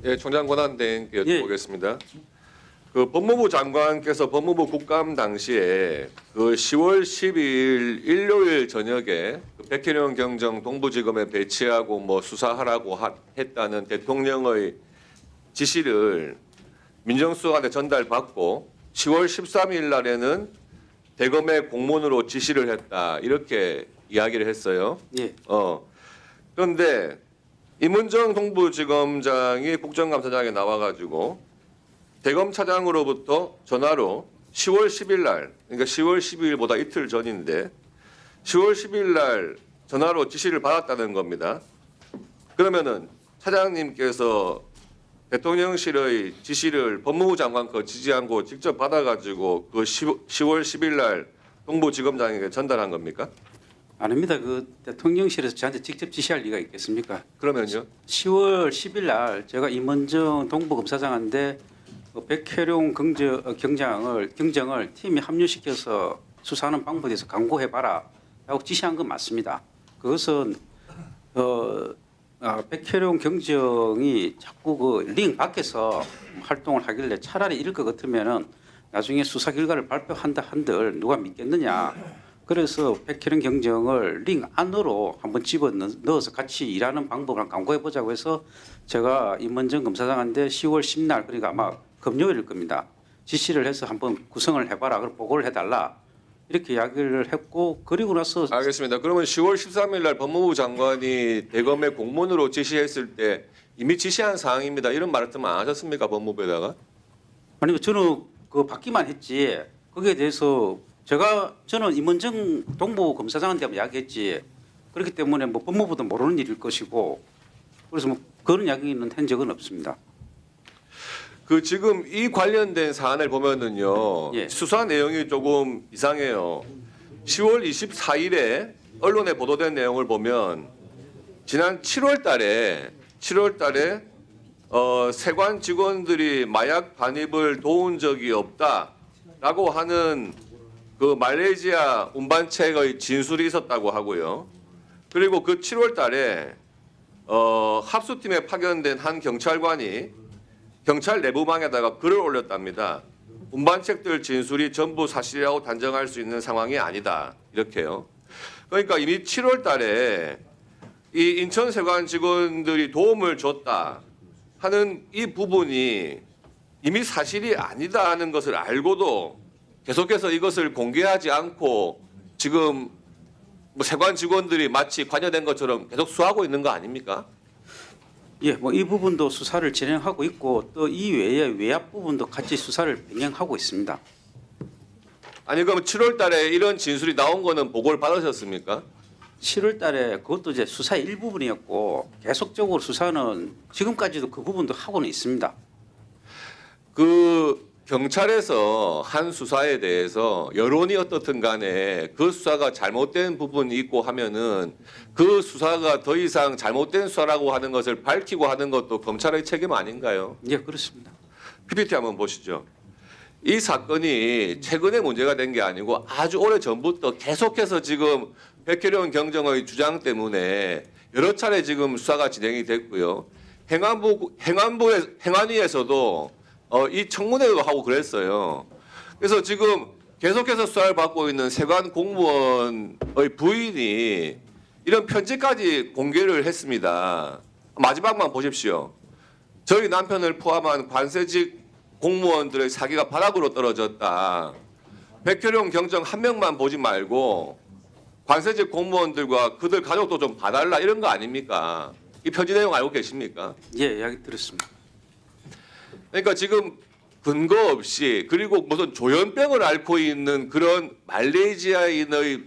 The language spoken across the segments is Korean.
예, 총장 권한대행께 여쭤보겠습니다. 그 법무부 장관께서 법무부 국감 당시에 그 10월 12일 일요일 저녁에 그 백혜령 경정 동부지검에 배치하고 뭐 수사하라고 했다는 대통령의 지시를 민정수석한테 전달받고 10월 13일 날에는 대검의 공문으로 지시를 했다 이렇게 이야기를 했어요. 예. 그런데 임은정 동부지검장이 국정감사장에 나와가지고 대검 차장으로부터 전화로 10월 10일 날, 그러니까 10월 12일보다 이틀 전인데 10월 10일 날 전화로 지시를 받았다는 겁니다. 그러면은 차장님께서 대통령실의 지시를 법무부 장관 거 지지 않고 직접 받아가지고 그 10월 10일 날 동부지검장에게 전달한 겁니까? 아닙니다. 그 대통령실에서 저한테 직접 지시할 리가 있겠습니까? 그러면요? 10월 10일 날 제가 임원정 동부검사장한테 백혜룡 경정을 팀에 합류시켜서 수사하는 방법에 대해서 강구해봐라 라고 지시한 건 맞습니다. 그것은 백혜룡 경정이 자꾸 그 링 밖에서 활동을 하길래 차라리 이럴 것 같으면은 나중에 수사 결과를 발표한다 한들 누가 믿겠느냐. 그래서 백혜룡 경정을 링 안으로 한번 집어 넣어서 같이 일하는 방법을 강구해 보자고 해서 제가 임원정 검사장한테 10월 10날 그러니까 아마 금요일일 겁니다. 지시를 해서 한번 구성을 해봐라. 그리고 보고를 해달라. 이렇게 이야기를 했고 그리고 나서 알겠습니다. 그러면 10월 13일 날 법무부 장관이 대검의 공문으로 지시했을 때 이미 지시한 사항입니다. 이런 말씀 안 하셨습니까? 법무부에다가? 아니면 저는 그 받기만 했지 거기에 대해서 저는 임원정 동부검사장한테 한번 이야기했지 그렇기 때문에 뭐 법무부도 모르는 일일 것이고 그래서 뭐 그런 이야기는 한 적은 없습니다. 그 지금 이 관련된 사안을 보면은요. 예. 수사 내용이 조금 이상해요. 10월 24일에 언론에 보도된 내용을 보면 지난 7월 달에 세관 직원들이 마약 반입을 도운 적이 없다라고 하는 그 말레이시아 운반책의 진술이 있었다고 하고요. 그리고 그 7월 달에 합수팀에 파견된 한 경찰관이 경찰 내부망에다가 글을 올렸답니다. 운반책들 진술이 전부 사실이라고 단정할 수 있는 상황이 아니다. 이렇게요. 그러니까 이미 7월 달에 이 인천 세관 직원들이 도움을 줬다 하는 이 부분이 이미 사실이 아니다 하는 것을 알고도 계속해서 이것을 공개하지 않고 지금 뭐 세관 직원들이 마치 관여된 것처럼 계속 수하고 있는 거 아닙니까? 예, 뭐 이 부분도 수사를 진행하고 있고 또 이 외에 외압 부분도 같이 수사를 병행하고 있습니다. 아니 그럼 7월 달에 이런 진술이 나온 거는 보고를 받으셨습니까? 7월 달에 그것도 이제 수사의 일부분이었고 계속적으로 수사는 지금까지도 그 부분도 하고는 있습니다. 그 경찰에서 한 수사에 대해서 여론이 어떻든 간에 그 수사가 잘못된 부분이 있고 하면은 그 수사가 더 이상 잘못된 수사라고 하는 것을 밝히고 하는 것도 검찰의 책임 아닌가요? 예, 그렇습니다. PPT 한번 보시죠. 이 사건이 최근에 문제가 된 게 아니고 아주 오래 전부터 계속해서 지금 백혜령 경정의 주장 때문에 여러 차례 지금 수사가 진행이 됐고요. 행안위에서도 이 청문회도 하고 그랬어요. 그래서 지금 계속해서 수사를 받고 있는 세관 공무원의 부인이 이런 편지까지 공개를 했습니다. 마지막만 보십시오. 저희 남편을 포함한 관세직 공무원들의 사기가 바닥으로 떨어졌다. 백혜령 경정 한 명만 보지 말고 관세직 공무원들과 그들 가족도 좀 봐달라 이런 거 아닙니까? 이 편지 내용 알고 계십니까? 예, 이야기 들었습니다. 그러니까 지금 근거 없이 그리고 무슨 조현병을 앓고 있는 그런 말레이시아인의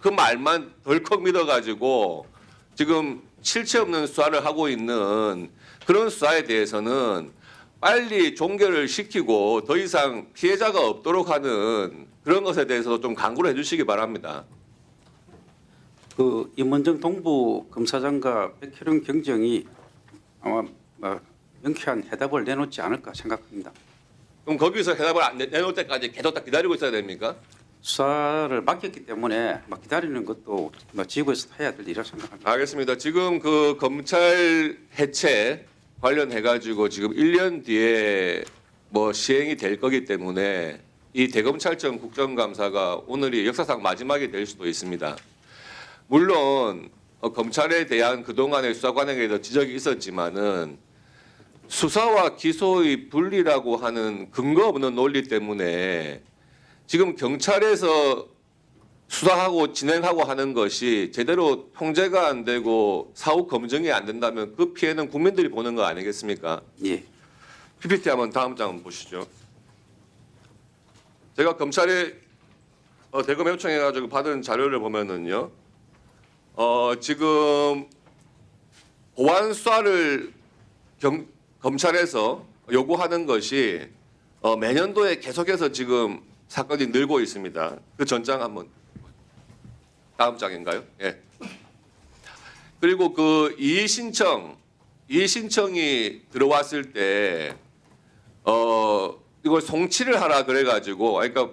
그 말만 덜컥 믿어가지고 지금 실체 없는 수사를 하고 있는 그런 수사에 대해서는 빨리 종결을 시키고 더 이상 피해자가 없도록 하는 그런 것에 대해서도 좀 강구를 해주시기 바랍니다. 그 임원정 동부 검사장과 백혜룡 경정이 아마 명쾌한 해답을 내놓지 않을까 생각합니다. 그럼 거기서 해답을 안 내놓을 때까지 계속 다 기다리고 있어야 됩니까? 수사를 맡겼기 때문에 막 기다리는 것도 지구에서 해야 될 일이라고 생각합니다. 알겠습니다. 지금 그 검찰 해체 관련해 가지고 지금 1년 뒤에 뭐 시행이 될 거기 때문에 이 대검찰청 국정감사가 오늘이 역사상 마지막이 될 수도 있습니다. 물론 검찰에 대한 그동안의 수사 관행에 대해서 지적이 있었지만은 수사와 기소의 분리라고 하는 근거 없는 논리 때문에 지금 경찰에서 수사하고 진행하고 하는 것이 제대로 통제가 안 되고 사후 검증이 안 된다면 그 피해는 국민들이 보는 거 아니겠습니까? 예. PPT 한번 다음 장 한번 보시죠. 제가 검찰에 대검 요청해가지고 받은 자료를 보면은요, 지금 보안 수사를 검찰에서 요구하는 것이 매년도에 계속해서 지금 사건이 늘고 있습니다. 그 전장 한번 다음 장인가요? 예. 그리고 그 이의 신청이 들어왔을 때 이걸 송치를 하라 그래가지고, 그러니까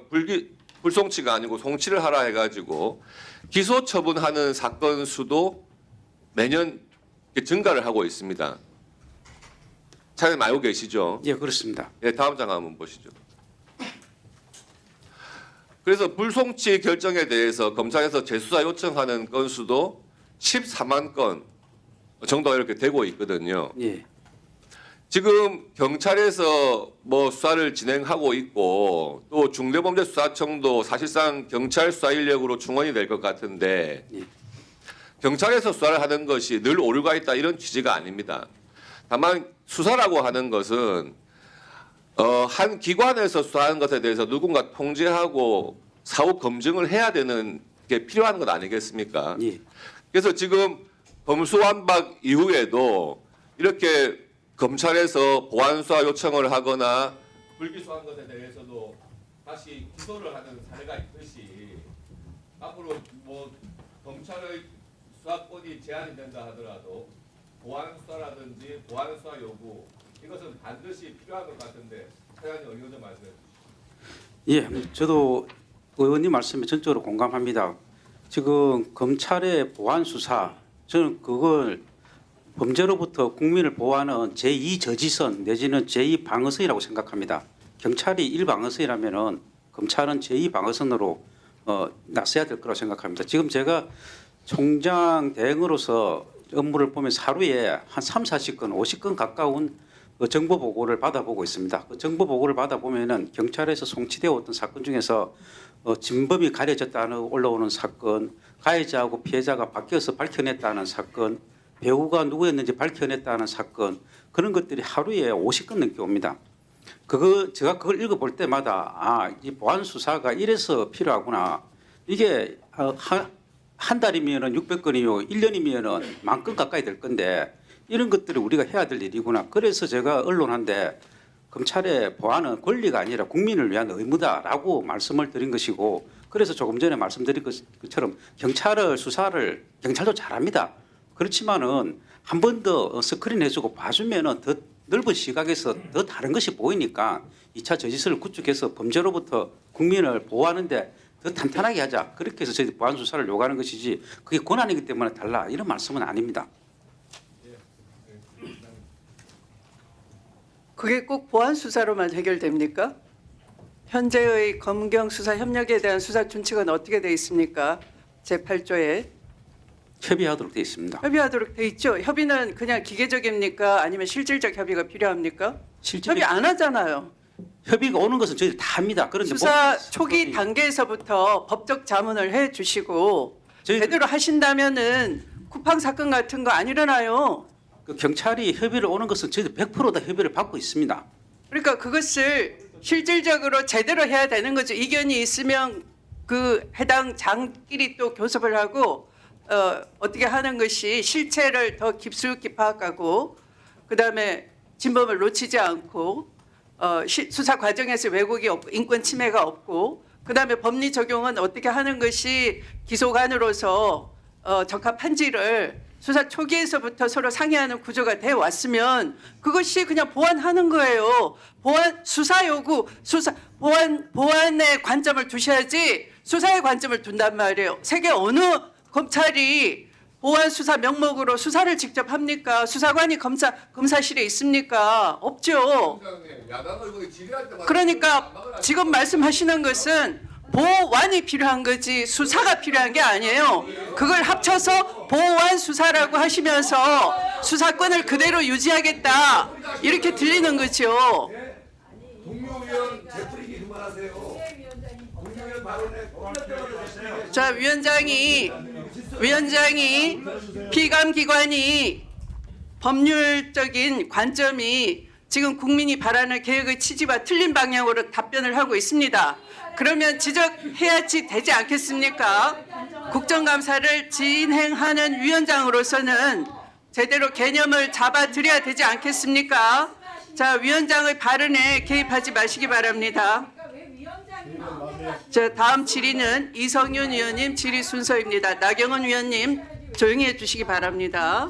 불송치가 아니고 송치를 하라 해가지고 기소 처분하는 사건 수도 매년 증가를 하고 있습니다. 차장님 알고 계시죠? 예, 그렇습니다. 예, 다음 장 한번 보시죠. 그래서 불송치 결정에 대해서 검찰에서 재수사 요청하는 건수도 14만 건 정도가 이렇게 되고 있거든요. 예. 지금 경찰에서 뭐 수사를 진행하고 있고 또 중대범죄수사청도 사실상 경찰 수사 인력으로 충원이 될 것 같은데 예. 경찰에서 수사를 하는 것이 늘 오류가 있다 이런 취지가 아닙니다. 다만 수사라고 하는 것은 한 기관에서 수사하는 것에 대해서 누군가 통제하고 사후 검증을 해야 되는 게 필요한 것 아니겠습니까? 예. 그래서 지금 범수완박 이후에도 이렇게 검찰에서 보안 수사 요청을 하거나 불기소한 것에 대해서도 다시 기소를 하는 사례가 있듯이 앞으로 뭐 검찰의 수사권이 제한이 된다 하더라도 보안 수사라든지 보안 수사 요구 이것은 반드시 필요한 것 같은데 차장님 의견 좀 말씀해 주시죠. 예, 저도 의원님 말씀에 전적으로 공감합니다. 지금 검찰의 보안 수사, 저는 그걸 범죄로부터 국민을 보호하는 제2저지선 내지는 제2방어선이라고 생각합니다. 경찰이 1방어선이라면은 검찰은 제2방어선으로 나서야 될 거라고 생각합니다. 지금 제가 총장 대행으로서 업무를 보면서 하루에 한 3, 40건, 50건 가까운 정보 보고를 받아보고 있습니다. 그 정보 보고를 받아보면은 경찰에서 송치되어 왔던 사건 중에서 진범이 가려졌다는 올라오는 사건, 가해자하고 피해자가 바뀌어서 밝혀냈다는 사건, 배우가 누구였는지 밝혀냈다는 사건, 그런 것들이 하루에 50건 넘게 옵니다. 제가 그걸 읽어볼 때마다 이 보안 수사가 이래서 필요하구나. 이게 한 달이면은 600건이요, 1년이면은 10,000건 가까이 될 건데 이런 것들을 우리가 해야 될 일이구나. 그래서 제가 언론한테 검찰의 보안은 권리가 아니라 국민을 위한 의무다라고 말씀을 드린 것이고, 그래서 조금 전에 말씀드린 것처럼 경찰도 잘합니다. 그렇지만은 한 번 더 스크린 해주고 봐주면은 더 넓은 시각에서 더 다른 것이 보이니까 2차 저지선을 구축해서 범죄로부터 국민을 보호하는데 더 탄탄하게 하자. 그렇게 해서 저희 보안 수사를 요구하는 것이지 그게 권한이기 때문에 달라 이런 말씀은 아닙니다. 그게 꼭 보안 수사로만 해결됩니까? 현재의 검경 수사 협력에 대한 수사 준칙은 어떻게 돼 있습니까? 제8조에 협의하도록 되어 있습니다. 협의하도록 돼 있죠. 협의는 그냥 기계적입니까? 아니면 실질적 협의가 필요합니까? 협의 안 하잖아요. 협의가 오는 것은 저희들 다 합니다. 그런데 수사 초기 단계에서부터 법적 자문을 해 주시고 제대로 하신다면은 쿠팡 사건 같은 거 안 일어나요. 그 경찰이 협의를 오는 것은 저희들 100%다 협의를 받고 있습니다. 그러니까 그것을 실질적으로 제대로 해야 되는 거죠. 이견이 있으면 그 해당 장끼리 또 교섭을 하고 어떻게 하는 것이 실체를 더 깊숙이 파악하고 그다음에 진범을 놓치지 않고 수사 과정에서 왜곡이 없고 인권 침해가 없고 그다음에 법리 적용은 어떻게 하는 것이 기소관으로서 적합한지를 수사 초기에서부터 서로 상의하는 구조가 돼 왔으면 그것이 그냥 보완하는 거예요. 보완 수사 요구, 보완의 관점을 두셔야지 수사의 관점을 둔단 말이에요. 세계 어느 검찰이 보안 수사 명목으로 수사를 직접 합니까? 수사관이 검사실에 있습니까? 없죠. 그러니까 지금 말씀하시는 것은 보완이 필요한 거지 수사가 필요한 게 아니에요. 그걸 합쳐서 보완 수사라고 하시면서 수사권을 그대로 유지하겠다 이렇게 들리는 거죠. 동료위원 되풀이기 그만하세요. 동료위원 발언에 자, 위원장이 피감기관이 법률적인 관점이 지금 국민이 바라는 개혁의 취지와 틀린 방향으로 답변을 하고 있습니다. 그러면 지적해야지 되지 않겠습니까? 국정감사를 진행하는 위원장으로서는 제대로 개념을 잡아드려야 되지 않겠습니까? 자, 위원장의 발언에 개입하지 마시기 바랍니다. 자, 다음 질의는 이성윤 의원님 질의 순서입니다. 나경원 위원님 조용히 해주시기 바랍니다.